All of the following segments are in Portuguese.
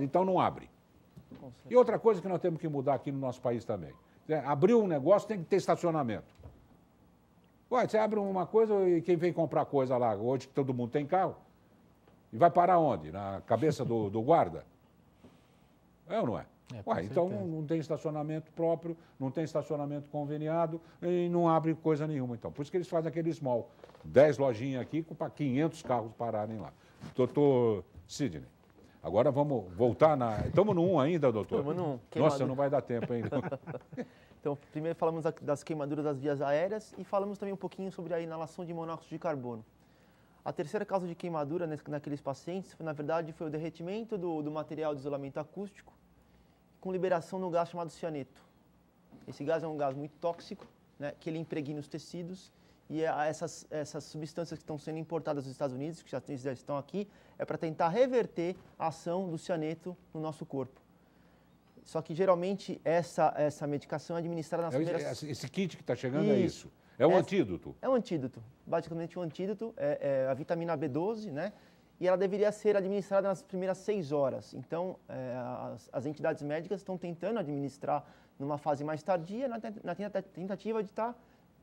Então não abre. E outra coisa que nós temos que mudar aqui no nosso país também. Abrir um negócio tem que ter estacionamento. Ué, você abre uma coisa e quem vem comprar coisa lá, hoje que todo mundo tem carro, e vai parar onde? Na cabeça do guarda? É ou não é? Ué, então não tem estacionamento próprio, não tem estacionamento conveniado e não abre coisa nenhuma. Então, por isso que eles fazem aquele small. 10 lojinhas aqui para 500 carros pararem lá. Doutor Sidney, agora vamos voltar na... Estamos no 1 ainda, doutor? Estamos no 1. Nossa, não vai dar tempo ainda. Então, primeiro falamos das queimaduras das vias aéreas e falamos também um pouquinho sobre a inalação de monóxido de carbono. A terceira causa de queimadura naqueles pacientes, na verdade, foi o derretimento do material de isolamento acústico com liberação de um gás chamado cianeto. Esse gás é um gás muito tóxico, né, que ele impregna os tecidos e essas substâncias que estão sendo importadas dos Estados Unidos, que já estão aqui, é para tentar reverter a ação do cianeto no nosso corpo. Só que, geralmente, essa medicação é administrada nas primeiras... Esse kit que está chegando é isso? É um antídoto? É um antídoto. Basicamente, um antídoto é a vitamina B12, né? E ela deveria ser administrada nas primeiras 6 horas. Então, as entidades médicas estão tentando administrar numa fase mais tardia, na tentativa de estar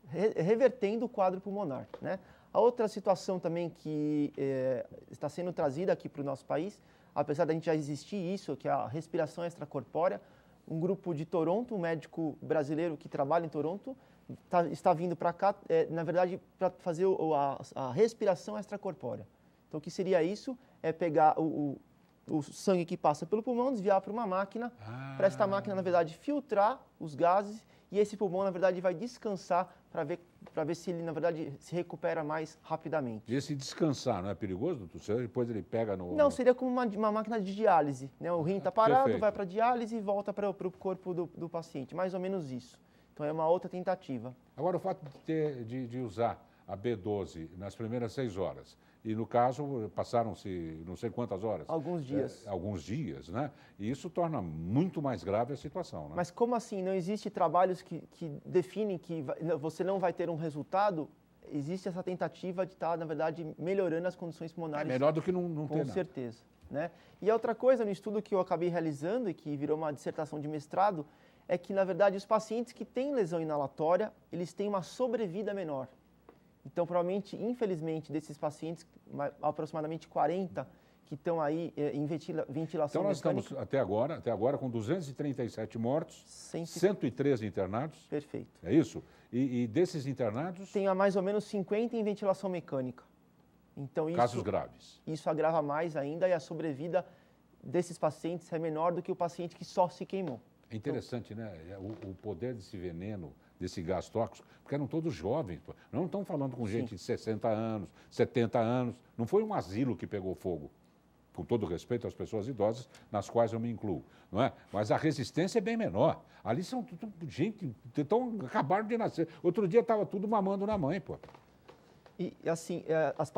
revertendo o quadro pulmonar, né? A outra situação também que está sendo trazida aqui para o nosso país, apesar da gente já existir isso, que é a respiração extracorpórea, um grupo de Toronto, um médico brasileiro que trabalha em Toronto, está vindo para cá, na verdade, para fazer a respiração extracorpórea. Então, o que seria isso? É pegar o sangue que passa pelo pulmão, desviar para uma máquina, para esta máquina, na verdade, filtrar os gases e esse pulmão, na verdade, vai descansar para ver se ele, na verdade, se recupera mais rapidamente. E esse descansar não é perigoso, doutor? Depois ele pega no... Não, seria como uma máquina de diálise, né? O rim está parado, perfeito, vai para a diálise e volta para o corpo do paciente, mais ou menos isso. Então, é uma outra tentativa. Agora, o fato de usar a B12 nas primeiras 6 horas, e no caso passaram-se não sei quantas horas. Alguns dias. Alguns dias, né? E isso torna muito mais grave a situação, né? Mas como assim? Não existe trabalhos que definem que você não vai ter um resultado? Existe essa tentativa de estar, na verdade, melhorando as condições pulmonares. É melhor do que não ter nada. Com certeza, né? E a outra coisa, no estudo que eu acabei realizando e que virou uma dissertação de mestrado, é que, na verdade, os pacientes que têm lesão inalatória, eles têm uma sobrevida menor. Então, provavelmente, infelizmente, desses pacientes, aproximadamente 40 que estão aí em ventilação então, nós mecânica. estamos até agora com 237 mortos, 113 internados. Perfeito. É isso? E desses internados... Tem mais ou menos 50 em ventilação mecânica. Então, casos graves. Isso agrava mais ainda e a sobrevida desses pacientes é menor do que o paciente que só se queimou. É interessante, né? O poder desse veneno, desse gás tóxico, porque eram todos jovens. Não estamos falando com gente de 60 anos, 70 anos. Não foi um asilo que pegou fogo, com todo respeito às pessoas idosas, nas quais eu me incluo, não é? Mas a resistência é bem menor. Ali são gente, então acabaram de nascer. Outro dia estava tudo mamando na mãe, pô. E assim,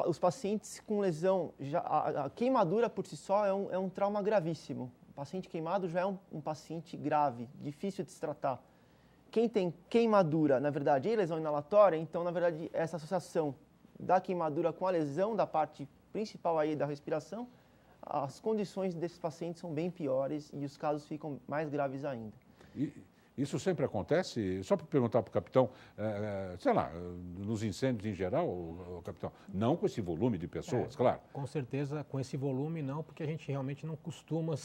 os pacientes com lesão, a queimadura por si só é um trauma gravíssimo. O paciente queimado já é um paciente grave, difícil de se tratar. Quem tem queimadura, na verdade, e lesão inalatória, então, na verdade, essa associação da queimadura com a lesão da parte principal aí da respiração, as condições desses pacientes são bem piores e os casos ficam mais graves ainda. Isso sempre acontece? Só para perguntar para o capitão, sei lá, nos incêndios em geral, capitão, não com esse volume de pessoas, claro. Com certeza, com esse volume não, porque a gente realmente não costuma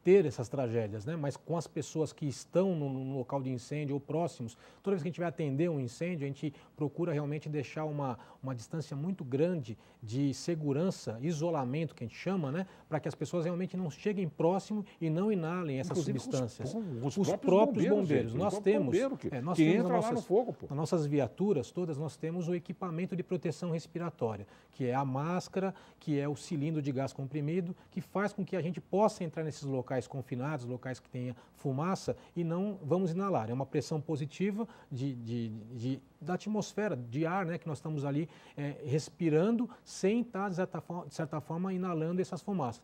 ter essas tragédias, né? Mas com as pessoas que estão no local de incêndio ou próximos, toda vez que a gente vai atender um incêndio, a gente procura realmente deixar uma distância muito grande de segurança, isolamento, que a gente chama, né? Para que as pessoas realmente não cheguem próximo e não inalem essas substâncias. Os próprios bombeiros. Nós temos, que entra lá no fogo, pô. Nas nossas viaturas todas, nós temos o equipamento de proteção respiratória, que é a máscara, que é o cilindro de gás comprimido, que faz com que a gente possa entrar nesses locais confinados, locais que tenha fumaça, e não vamos inalar. É uma pressão positiva da atmosfera, de ar, né, que nós estamos ali respirando, sem estar, de certa forma, inalando essa fumaça.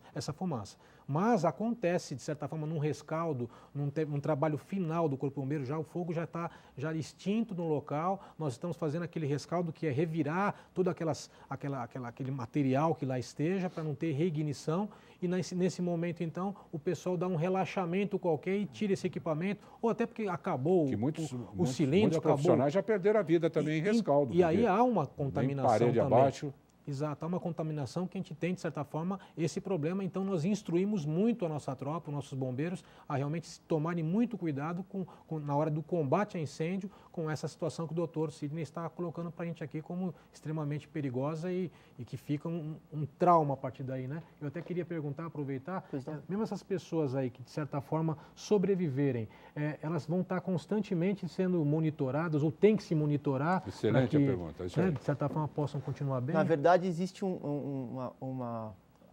Mas acontece, de certa forma, num rescaldo, num trabalho final do Corpo Bombeiro, já o fogo já está extinto no local, nós estamos fazendo aquele rescaldo que é revirar todo aquele material que lá esteja para não ter reignição e nesse momento, então, o pessoal dá um relaxamento qualquer e tira esse equipamento, ou até porque acabou o cilindro, muitos profissionais já perderam a vida também em rescaldo. E aí há uma contaminação parede também. Abaixo. Exato, há uma contaminação que a gente tem, de certa forma, esse problema. Então, nós instruímos muito a nossa tropa, os nossos bombeiros, a realmente tomarem muito cuidado na hora do combate a incêndio, com essa situação que o doutor Sidney está colocando para a gente aqui como extremamente perigosa e que fica um trauma a partir daí, né? Eu até queria perguntar, aproveitar, mesmo essas pessoas aí que, de certa forma, sobreviverem, elas vão estar constantemente sendo monitoradas ou tem que se monitorar? Excelente a pergunta. Isso aí. De certa forma, possam continuar bem? Na verdade, existe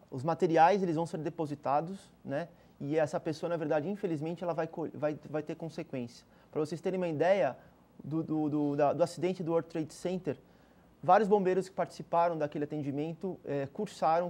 os materiais, eles vão ser depositados, né? E essa pessoa, na verdade, infelizmente, ela vai ter consequência. Para vocês terem uma ideia do acidente do World Trade Center, vários bombeiros que participaram daquele atendimento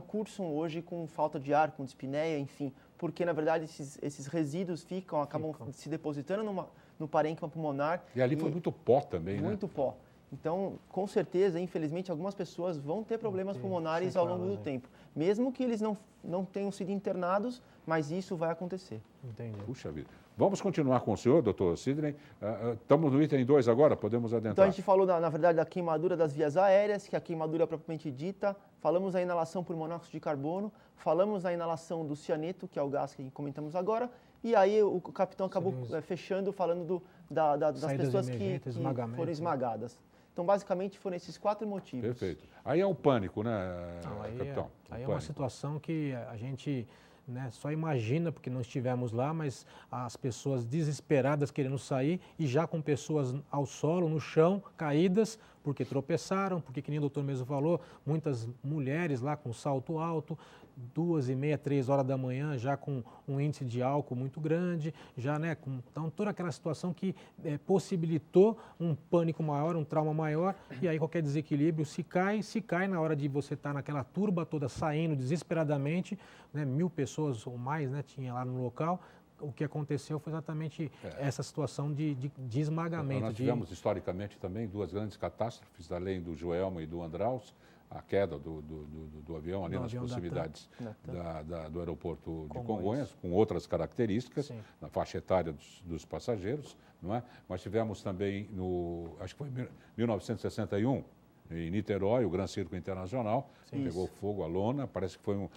cursam hoje com falta de ar, com dispneia, enfim, porque, na verdade, esses resíduos acabam se depositando no parênquima pulmonar. E ali foi muito pó também, né? Muito pó. Então, com certeza, infelizmente, algumas pessoas vão ter problemas pulmonares ao longo do tempo. Mesmo que eles não tenham sido internados, mas isso vai acontecer. Entendi. Puxa vida. Vamos continuar com o senhor, doutor Sidney. Estamos no item 2 agora, podemos adentrar. Então, a gente falou, na verdade, da queimadura das vias aéreas, que é a queimadura propriamente dita. Falamos da inalação por monóxido de carbono. Falamos da inalação do cianeto, que é o gás que comentamos agora. E aí o capitão acabou fechando, falando das pessoas que foram esmagadas. Então, basicamente, foram esses 4 motivos. Perfeito. Aí é um pânico, né, capitão? Aí é uma situação que a gente só imagina, porque não estivemos lá, mas as pessoas desesperadas querendo sair e já com pessoas ao solo, no chão, caídas, porque tropeçaram, porque, que nem o doutor mesmo falou, muitas mulheres lá com salto alto, 2h30, 3 horas da manhã, já com um índice de álcool muito grande, já, então toda aquela situação que possibilitou um pânico maior, um trauma maior, e aí qualquer desequilíbrio se cai na hora de você estar naquela turba toda saindo desesperadamente, 1.000 pessoas ou mais, tinha lá no local. O que aconteceu foi exatamente essa situação de esmagamento. Nós tivemos historicamente também 2 grandes catástrofes, além do Joelma e do Andraus, a queda do avião ali nas proximidades do aeroporto de Congonhas, com outras características, na faixa etária dos passageiros, não é? Mas tivemos também, acho que foi em 1961, em Niterói, o Gran Circo Internacional, pegou fogo a lona, parece que foi um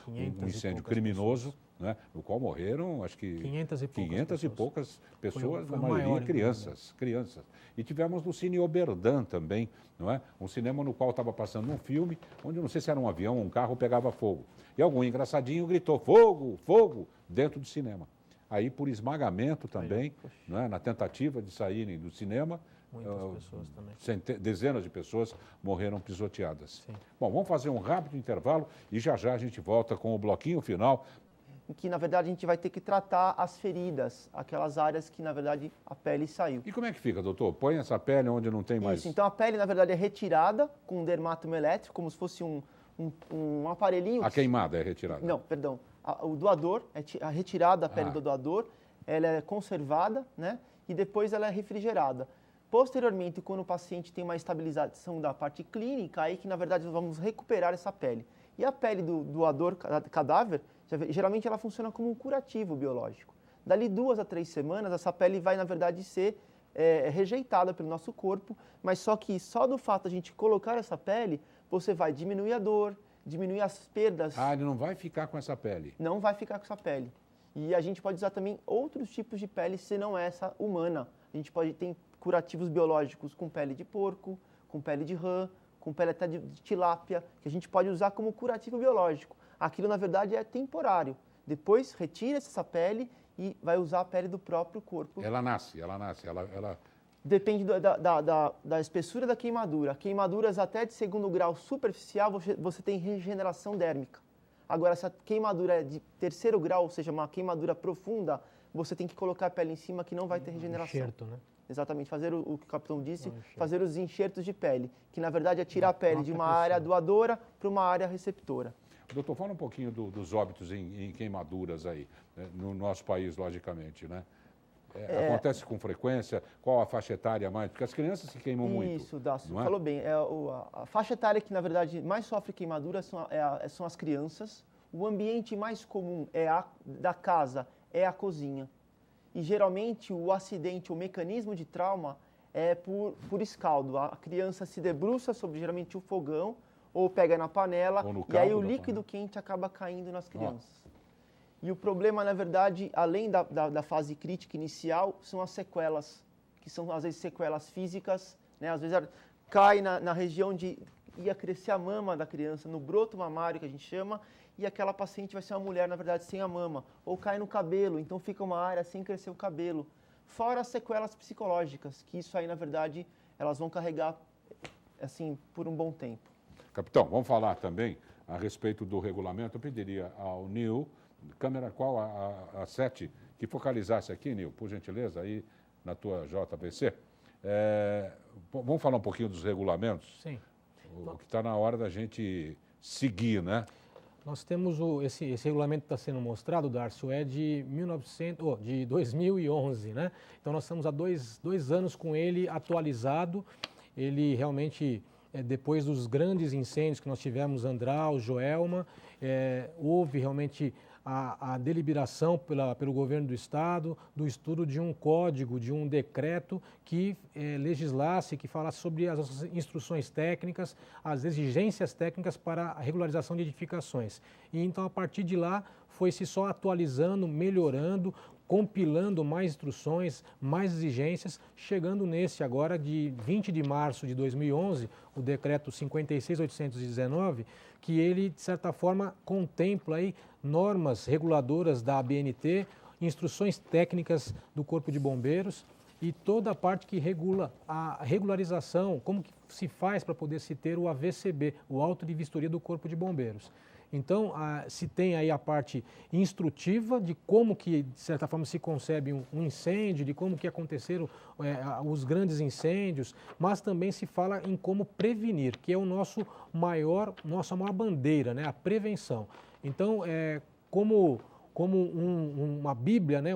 incêndio criminoso, né, no qual morreram, acho que 500 e poucas pessoas, na maioria crianças. E tivemos no Cine Oberdan também, não é? Um cinema no qual estava passando um filme, onde não sei se era um avião ou um carro, pegava fogo. E algum engraçadinho gritou, fogo, fogo, dentro do cinema. Aí, por esmagamento também, não é? Na tentativa de saírem do cinema, muitas pessoas também. Dezenas de pessoas morreram pisoteadas. Sim. Bom, vamos fazer um rápido intervalo e já a gente volta com o bloquinho final. Em que, na verdade, a gente vai ter que tratar as feridas, aquelas áreas que, na verdade, a pele saiu. E como é que fica, doutor? Põe essa pele onde não tem mais... Isso, então a pele, na verdade, é retirada com um dermátomo elétrico, como se fosse um aparelhinho... A queimada é retirada? Não, perdão. O doador, a retirada da pele do doador, ela é conservada, né? E depois ela é refrigerada. Posteriormente, quando o paciente tem uma estabilização da parte clínica, aí que, na verdade, nós vamos recuperar essa pele. E a pele do doador cadáver, geralmente ela funciona como um curativo biológico. Dali 2 a 3 semanas, essa pele vai, na verdade, ser rejeitada pelo nosso corpo, mas só do fato de a gente colocar essa pele, você vai diminuir a dor, diminuir as perdas. Ele não vai ficar com essa pele? Não vai ficar com essa pele. E a gente pode usar também outros tipos de pele, se não essa humana. A gente pode ter curativos biológicos com pele de porco, com pele de rã, com pele até de tilápia, que a gente pode usar como curativo biológico. Aquilo, na verdade, é temporário. Depois, retira essa pele e vai usar a pele do próprio corpo. Ela nasce. Depende da espessura da queimadura. Queimaduras até de 2º grau superficial, você tem regeneração dérmica. Agora, se a queimadura é de 3º grau, ou seja, uma queimadura profunda, você tem que colocar a pele em cima que não vai ter regeneração. Enxerto, né? Exatamente, fazer o que o capitão disse, fazer os enxertos de pele, que na verdade é tirar a pele de uma área doadora para uma área receptora. Doutor, fala um pouquinho dos óbitos em queimaduras aí, né, no nosso país, logicamente, né? Acontece com frequência? Qual a faixa etária mais? Porque as crianças se queimam muito. Isso, Dácio, falou bem. A faixa etária que, na verdade, mais sofre queimaduras são as crianças. o ambiente mais comum da casa é a cozinha. E geralmente o acidente, o mecanismo de trauma é por escaldo. A criança se debruça sobre geralmente o fogão ou pega na panela e aí o líquido quente acaba caindo nas crianças. E o problema, na verdade, além da fase crítica inicial, são as sequelas, que são às vezes sequelas físicas, né? Às vezes cai na região de ia crescer a mama da criança, no broto mamário que a gente chama, e aquela paciente vai ser uma mulher, na verdade, sem a mama. Ou cai no cabelo, então fica uma área sem crescer o cabelo. Fora as sequelas psicológicas, que isso aí, na verdade, elas vão carregar, assim, por um bom tempo. Capitão, vamos falar também a respeito do regulamento. Eu pediria ao Nil, câmera qual a 7, que focalizasse aqui, Nil, por gentileza, aí na tua JVC. Vamos falar um pouquinho dos regulamentos? Sim. O que está na hora da gente seguir, né? Nós temos esse regulamento que está sendo mostrado, Darcio, é de 2011, né? Então nós estamos há dois anos com ele atualizado. Ele realmente, depois dos grandes incêndios que nós tivemos, Andral, Joelma, houve realmente a deliberação pelo governo do Estado do estudo de um código, de um decreto que legislasse, que falasse sobre as instruções técnicas, as exigências técnicas para a regularização de edificações. E então, a partir de lá, foi-se só atualizando, melhorando, compilando mais instruções, mais exigências, chegando nesse agora de 20 de março de 2011, o decreto 56.819, que ele, de certa forma, contempla aí normas reguladoras da ABNT, instruções técnicas do Corpo de Bombeiros e toda a parte que regula a regularização, como que se faz para poder se ter o AVCB, o auto de vistoria do Corpo de Bombeiros. Então, se tem aí a parte instrutiva de como que, de certa forma, se concebe um incêndio, de como que aconteceram os grandes incêndios, mas também se fala em como prevenir, que é nossa maior bandeira, né? A prevenção. Então, como uma Bíblia, né?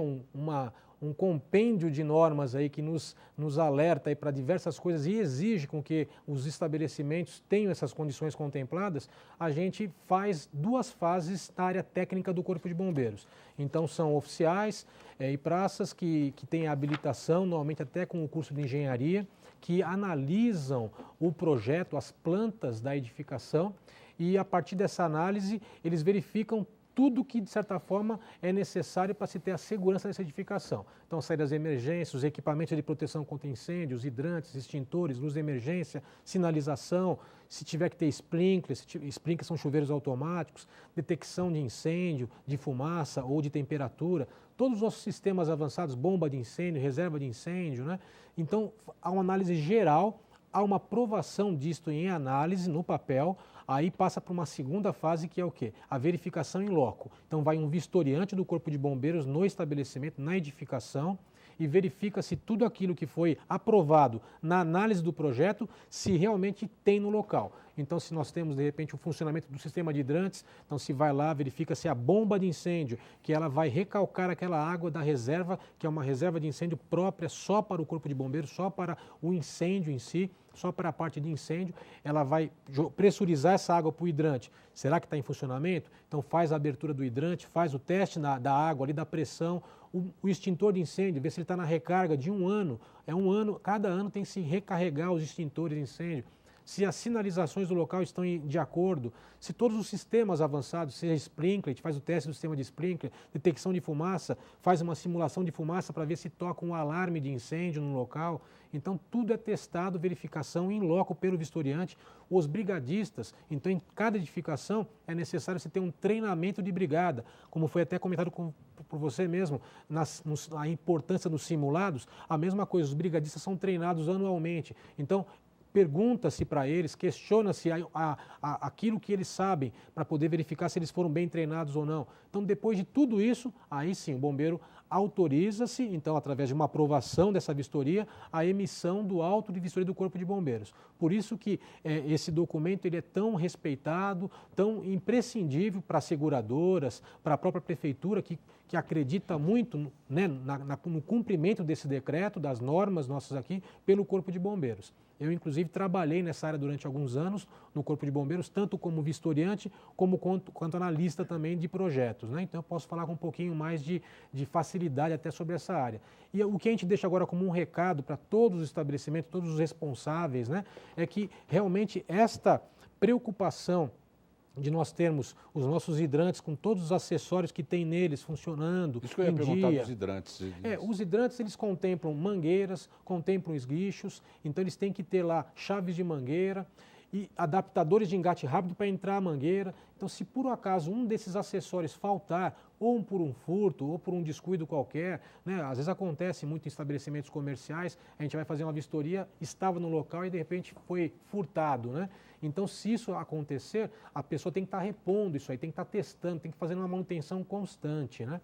Um compêndio de normas aí que nos alerta para diversas coisas e exige com que os estabelecimentos tenham essas condições contempladas, a gente faz duas fases na área técnica do Corpo de Bombeiros. Então, são oficiais e praças que têm habilitação, normalmente até com o curso de engenharia, que analisam o projeto, as plantas da edificação e, a partir dessa análise, eles verificam tudo que, de certa forma, é necessário para se ter a segurança dessa edificação. Então, saídas de emergência, os equipamentos de proteção contra incêndios, hidrantes, extintores, luz de emergência, sinalização, se tiver que ter sprinklers, sprinklers são chuveiros automáticos, detecção de incêndio, de fumaça ou de temperatura, todos os nossos sistemas avançados, bomba de incêndio, reserva de incêndio, né? Então, há uma análise geral, há uma aprovação disto em análise no papel. Aí passa para uma segunda fase, que é o quê? A verificação em loco. Então vai um vistoriante do Corpo de Bombeiros no estabelecimento, na edificação, e verifica se tudo aquilo que foi aprovado na análise do projeto, se realmente tem no local. Então, se nós temos, de repente, o funcionamento do sistema de hidrantes, então se vai lá, verifica se a bomba de incêndio, que ela vai recalcar aquela água da reserva, que é uma reserva de incêndio própria só para o Corpo de Bombeiros, só para o incêndio em si, só para a parte de incêndio, ela vai pressurizar essa água para o hidrante. Será que está em funcionamento? Então faz a abertura do hidrante, faz o teste da água ali, da pressão, o extintor de incêndio, vê se ele está na recarga de 1 ano. É 1 ano, cada ano tem que se recarregar os extintores de incêndio. Se as sinalizações do local estão de acordo, se todos os sistemas avançados, seja sprinkler, a gente faz o teste do sistema de sprinkler, detecção de fumaça, faz uma simulação de fumaça para ver se toca um alarme de incêndio no local. Então, tudo é testado, verificação em loco pelo vistoriante. Os brigadistas, então, em cada edificação é necessário você ter um treinamento de brigada, como foi até comentado por você mesmo, a importância dos simulados, a mesma coisa, os brigadistas são treinados anualmente. Então, pergunta-se para eles, questiona-se aquilo que eles sabem para poder verificar se eles foram bem treinados ou não. Então, depois de tudo isso, aí sim, o bombeiro autoriza-se, então, através de uma aprovação dessa vistoria, a emissão do auto de vistoria do Corpo de Bombeiros. Por isso que esse documento ele é tão respeitado, tão imprescindível para as seguradoras, para a própria prefeitura, que acredita muito, né, no cumprimento desse decreto, das normas nossas aqui, pelo Corpo de Bombeiros. Eu, inclusive, trabalhei nessa área durante alguns anos no Corpo de Bombeiros, tanto como vistoriante, quanto analista também de projetos, né? Então, eu posso falar com um pouquinho mais de facilidade até sobre essa área. E o que a gente deixa agora como um recado para todos os estabelecimentos, todos os responsáveis, né, é que realmente esta preocupação de nós termos os nossos hidrantes com todos os acessórios que tem neles funcionando. Isso que eu ia perguntar dos hidrantes. Os hidrantes, eles contemplam mangueiras, contemplam esguichos, então eles têm que ter lá chaves de mangueira e adaptadores de engate rápido para entrar a mangueira. Então, se por um acaso um desses acessórios faltar, ou por um furto, ou por um descuido qualquer, né? Às vezes acontece muito em estabelecimentos comerciais, a gente vai fazer uma vistoria, estava no local e de repente foi furtado, né? Então, se isso acontecer, a pessoa tem que estar repondo isso aí, tem que estar testando, tem que fazer uma manutenção constante, né?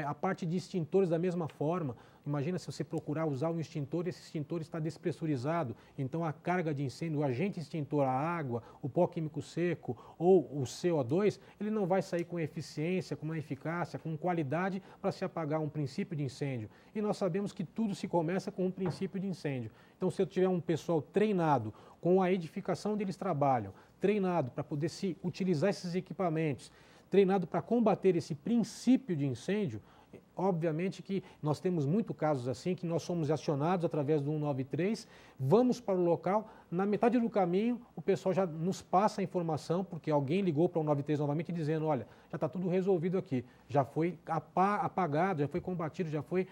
A parte de extintores da mesma forma, imagina se você procurar usar um extintor e esse extintor está despressurizado, então a carga de incêndio, o agente extintor, a água, o pó químico seco ou o CO2, ele não vai sair com eficiência, com uma eficácia, com qualidade para se apagar um princípio de incêndio. E nós sabemos que tudo se começa com um princípio de incêndio. Então, se eu tiver um pessoal treinado com a edificação onde eles trabalham, treinado para poder se utilizar esses equipamentos, treinado para combater esse princípio de incêndio, obviamente que nós temos muitos casos assim, que nós somos acionados através do 193, vamos para o local, na metade do caminho o pessoal já nos passa a informação, porque alguém ligou para o 193 novamente dizendo, olha, já está tudo resolvido aqui, já foi apagado, já foi combatido, já foi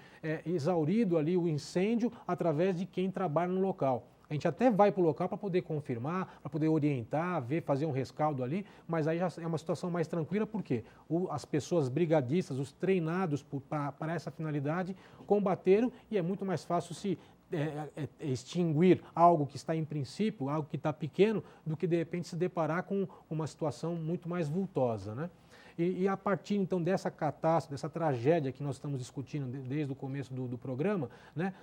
exaurido ali o incêndio através de quem trabalha no local. A gente até vai para o local para poder confirmar, para poder orientar, ver, fazer um rescaldo ali, mas aí já é uma situação mais tranquila, porque as pessoas brigadistas, os treinados para essa finalidade, combateram e é muito mais fácil se extinguir algo que está em princípio, algo que está pequeno, do que de repente se deparar com uma situação muito mais vultosa, né? E a partir então dessa catástrofe, dessa tragédia que nós estamos discutindo desde o começo do programa, né?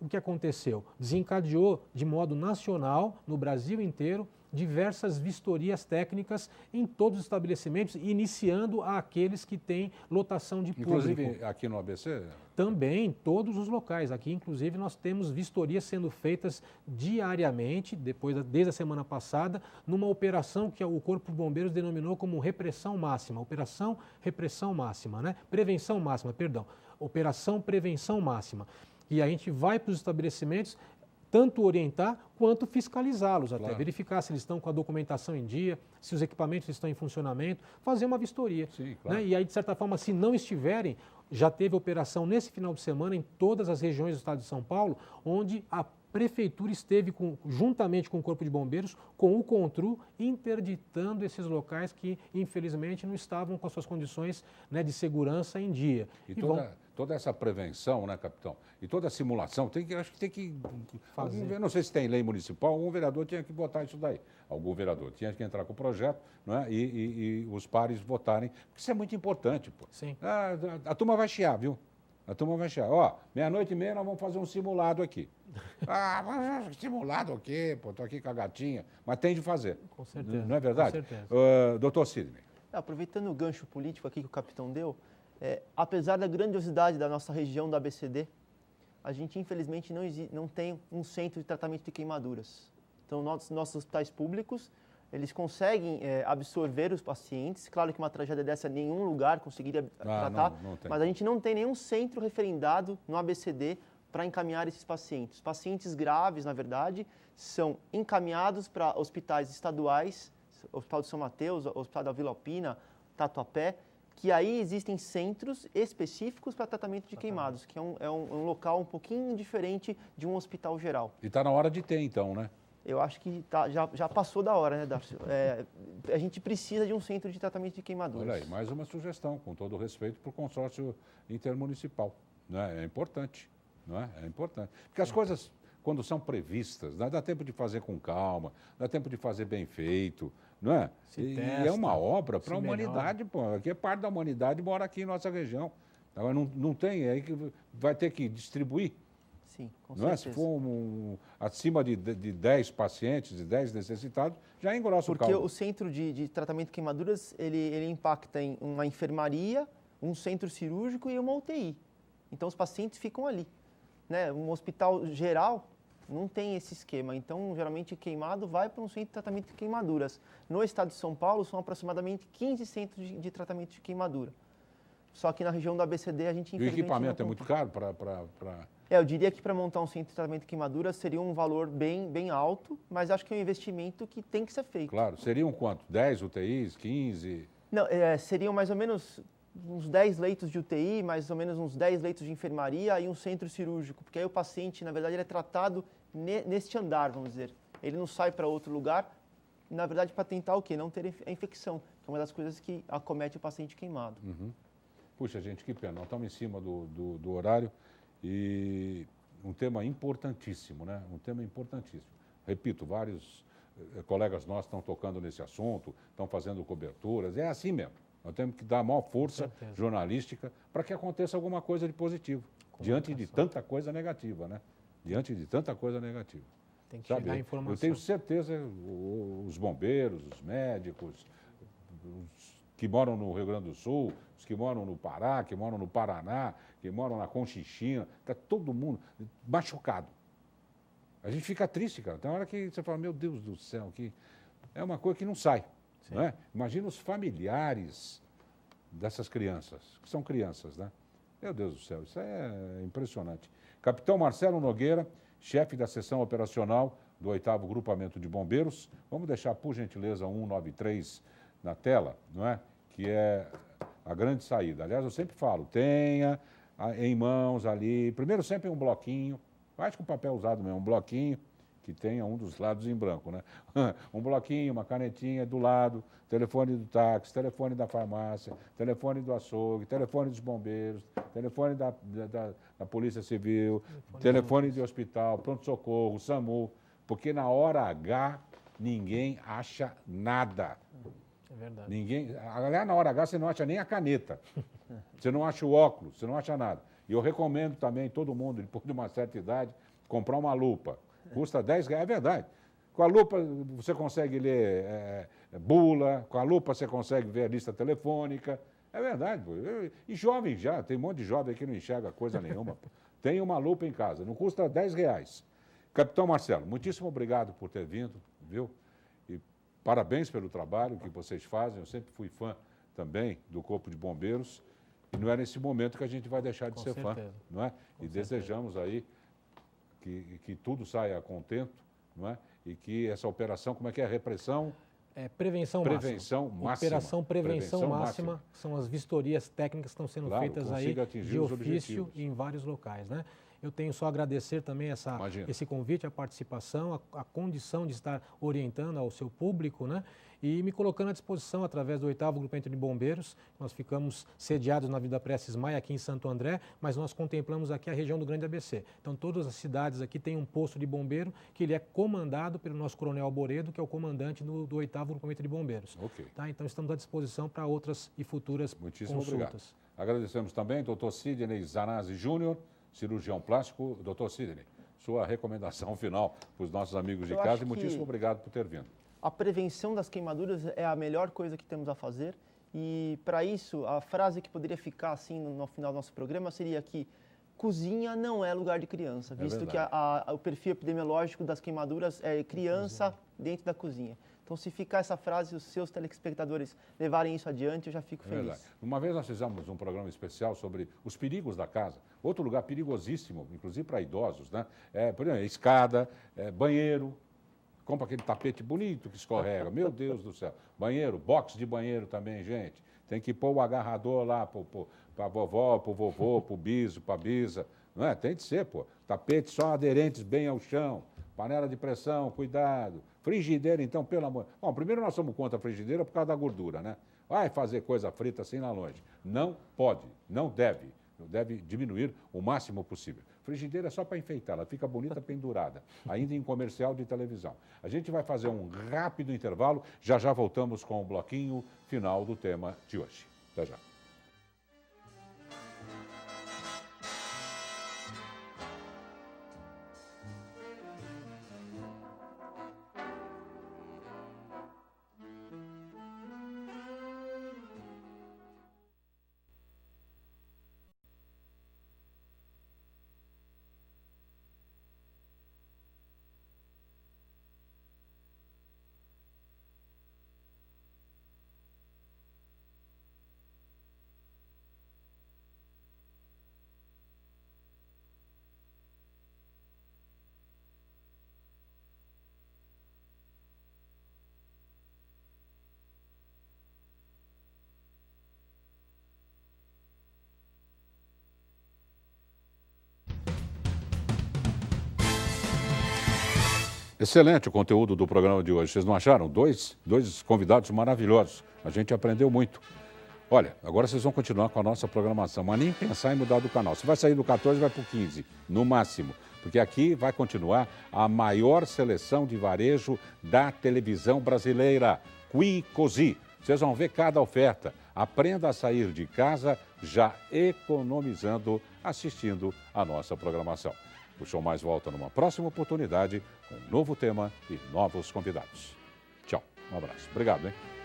O que aconteceu? Desencadeou de modo nacional, no Brasil inteiro, diversas vistorias técnicas em todos os estabelecimentos, iniciando aqueles que têm lotação de público. Inclusive aqui no ABC? Também em todos os locais. Aqui, inclusive, nós temos vistorias sendo feitas diariamente, desde a semana passada, numa operação que o Corpo de Bombeiros denominou como repressão máxima. Operação Repressão Máxima, né? Prevenção Máxima, perdão. Operação Prevenção Máxima. E a gente vai para os estabelecimentos tanto orientar quanto fiscalizá-los, até verificar se eles estão com a documentação em dia, se os equipamentos estão em funcionamento, fazer uma vistoria. Sim, claro. Né? E aí, de certa forma, se não estiverem, já teve operação nesse final de semana em todas as regiões do estado de São Paulo, onde a Prefeitura esteve juntamente com o Corpo de Bombeiros, com o CONTRU, interditando esses locais que, infelizmente, não estavam com as suas condições, né, de segurança em dia. E toda essa prevenção, né, capitão? E toda a simulação, acho que tem que fazer. Eu não sei se tem lei municipal, algum vereador tinha que botar isso daí. Algum vereador tinha que entrar com o projeto, não é? E os pares votarem, porque isso é muito importante, pô. Sim. A turma vai chiar, viu? A turma vai chiar. Ó, 00:30 nós vamos fazer um simulado aqui. Mas simulado o quê? Pô, tô aqui com a gatinha. Mas tem de fazer. Com certeza. Não é verdade? Com certeza. Doutor Sidney. Aproveitando o gancho político aqui que o capitão deu, apesar da grandiosidade da nossa região da ABCD, a gente infelizmente não tem um centro de tratamento de queimaduras. Então, nossos hospitais públicos, eles conseguem absorver os pacientes. Claro que uma tragédia dessa, nenhum lugar conseguiria tratar, não tem. Mas a gente não tem nenhum centro referendado no ABCD para encaminhar esses pacientes. Os pacientes graves, na verdade, são encaminhados para hospitais estaduais, Hospital de São Mateus, Hospital da Vila Alpina, Tatuapé, que aí existem centros específicos para tratamento de queimados, que é um local um pouquinho diferente de um hospital geral. E está na hora de ter, então, né? Eu acho que já passou da hora, né, Darcio? A gente precisa de um centro de tratamento de queimaduras. Olha aí, mais uma sugestão, com todo o respeito para o consórcio intermunicipal. Né? É importante, não é? É importante. Porque as coisas, quando são previstas, né, dá tempo de fazer com calma, dá tempo de fazer bem feito, não é? E é uma obra para a humanidade, pô. Aqui é parte da humanidade, mora aqui em nossa região. Agora não tem, é aí que vai ter que distribuir. Sim, com não certeza. É? Se for acima de 10 pacientes, de 10 necessitados, já engrossa o caldo. Porque o centro de tratamento de queimaduras, ele impacta em uma enfermaria, um centro cirúrgico e uma UTI. Então, os pacientes ficam ali. Né? Um hospital geral, Não tem esse esquema. Então, geralmente, queimado vai para um centro de tratamento de queimaduras. No estado de São Paulo, são aproximadamente 15 centros de tratamento de queimadura. Só que na região do ABCD, a gente, E o infelizmente, equipamento é não muito conta. caro para... Eu diria que para montar um centro de tratamento de queimaduras seria um valor bem alto, mas acho que é um investimento que tem que ser feito. Claro, seriam quanto? 10 UTIs, 15? Não, seriam mais ou menos uns 10 leitos de UTI, mais ou menos uns 10 leitos de enfermaria e um centro cirúrgico, porque aí o paciente, na verdade, ele é tratado neste andar, vamos dizer. Ele não sai para outro lugar, na verdade, para tentar o quê? Não ter a infecção, que é uma das coisas que acomete o paciente queimado. Uhum. Puxa, gente, que pena. Nós estamos em cima do horário e um tema importantíssimo, né? Um tema importantíssimo. Repito, vários colegas nossos estão tocando nesse assunto, estão fazendo coberturas. É assim mesmo. Nós temos que dar a maior força jornalística para que aconteça alguma coisa de positivo, diante de tanta coisa negativa, né? Diante de tanta coisa negativa. Tem que chegar a informação. Eu tenho certeza, os bombeiros, os médicos, os que moram no Rio Grande do Sul, os que moram no Pará, que moram no Paraná, que moram na Conchinchina, está todo mundo machucado. A gente fica triste, cara. Tem hora que você fala, meu Deus do céu, que é uma coisa que não sai. Não é? Imagina os familiares dessas crianças, que são crianças, né? Meu Deus do céu, isso é impressionante. Capitão Marcelo Nogueira, chefe da seção operacional do 8º Grupamento de Bombeiros. Vamos deixar, por gentileza, 193 na tela, não é? Que é a grande saída. Aliás, eu sempre falo, tenha em mãos ali, primeiro sempre um bloquinho, faz com papel usado mesmo, um bloquinho, que tenha um dos lados em branco, né? Um bloquinho, uma canetinha do lado, telefone do táxi, telefone da farmácia, telefone do açougue, telefone dos bombeiros, telefone da Polícia Civil, telefone de hospital, pronto-socorro, SAMU, porque na hora H ninguém acha nada. É verdade. Ninguém, aliás, na hora H você não acha nem a caneta, você não acha o óculos, você não acha nada. E eu recomendo também todo mundo, depois de uma certa idade, comprar uma lupa. Custa R$10, é verdade. Com a lupa você consegue ler bula, com a lupa você consegue ver a lista telefônica. É verdade. Pô. E jovem já, tem um monte de jovem que não enxerga coisa nenhuma. Pô. Tem uma lupa em casa, não custa R$10. Capitão Marcelo, muitíssimo obrigado por ter vindo, viu? E parabéns pelo trabalho que vocês fazem. Eu sempre fui fã também do Corpo de Bombeiros. E não é nesse momento que a gente vai deixar de ser fã, não é? E desejamos aí que tudo saia contento, não é? E que essa operação, como é que é? Repressão? Prevenção máxima. Operação Prevenção Máxima são as vistorias técnicas que estão sendo feitas aí de ofício e em vários locais, né? Eu tenho só a agradecer também esse convite, a participação, a condição de estar orientando ao seu público, né? E me colocando à disposição através do 8º Grupamento de Bombeiros. Nós ficamos sediados na Vida Prestes Maia, aqui em Santo André, mas nós contemplamos aqui a região do Grande ABC. Então, todas as cidades aqui têm um posto de bombeiro que ele é comandado pelo nosso Coronel Alboredo, que é o comandante do 8º Grupamento de Bombeiros. Ok. Tá? Então, estamos à disposição para outras e futuras Muitíssimo consultas. Obrigado. Agradecemos também ao Dr. Sidney Zanazzi Júnior, cirurgião plástico. Dr. Sidney, sua recomendação final para os nossos amigos de casa e muitíssimo obrigado por ter vindo. A prevenção das queimaduras é a melhor coisa que temos a fazer e, para isso, a frase que poderia ficar assim no final do nosso programa seria que cozinha não é lugar de criança, visto que o perfil epidemiológico das queimaduras é criança dentro da cozinha. Então, se ficar essa frase e os seus telespectadores levarem isso adiante, eu já fico feliz. Verdade. Uma vez nós fizemos um programa especial sobre os perigos da casa. Outro lugar perigosíssimo, inclusive para idosos, né? Por exemplo, escada, banheiro. Compra aquele tapete bonito que escorrega. Meu Deus do céu. Banheiro, box de banheiro também, gente. Tem que pôr o agarrador lá para a vovó, para o vovô, para o biso, para a bisa. Não é? Tem de ser, pô. Tapete só aderentes bem ao chão. Panela de pressão, cuidado. Frigideira, então, pelo amor... Bom, primeiro nós somos contra a frigideira por causa da gordura, né? Vai fazer coisa frita assim lá longe. Não pode, não deve. Deve diminuir o máximo possível. Frigideira é só para enfeitar, ela fica bonita pendurada, ainda em comercial de televisão. A gente vai fazer um rápido intervalo, já voltamos com o bloquinho final do tema de hoje. Até já. Excelente o conteúdo do programa de hoje. Vocês não acharam? Dois convidados maravilhosos. A gente aprendeu muito. Olha, agora vocês vão continuar com a nossa programação, mas nem pensar em mudar do canal. Se vai sair do 14, vai para o 15, no máximo. Porque aqui vai continuar a maior seleção de varejo da televisão brasileira, Quicosi. Vocês vão ver cada oferta. Aprenda a sair de casa já economizando, assistindo a nossa programação. O Show Mais volta numa próxima oportunidade com um novo tema e novos convidados. Tchau, um abraço. Obrigado, hein?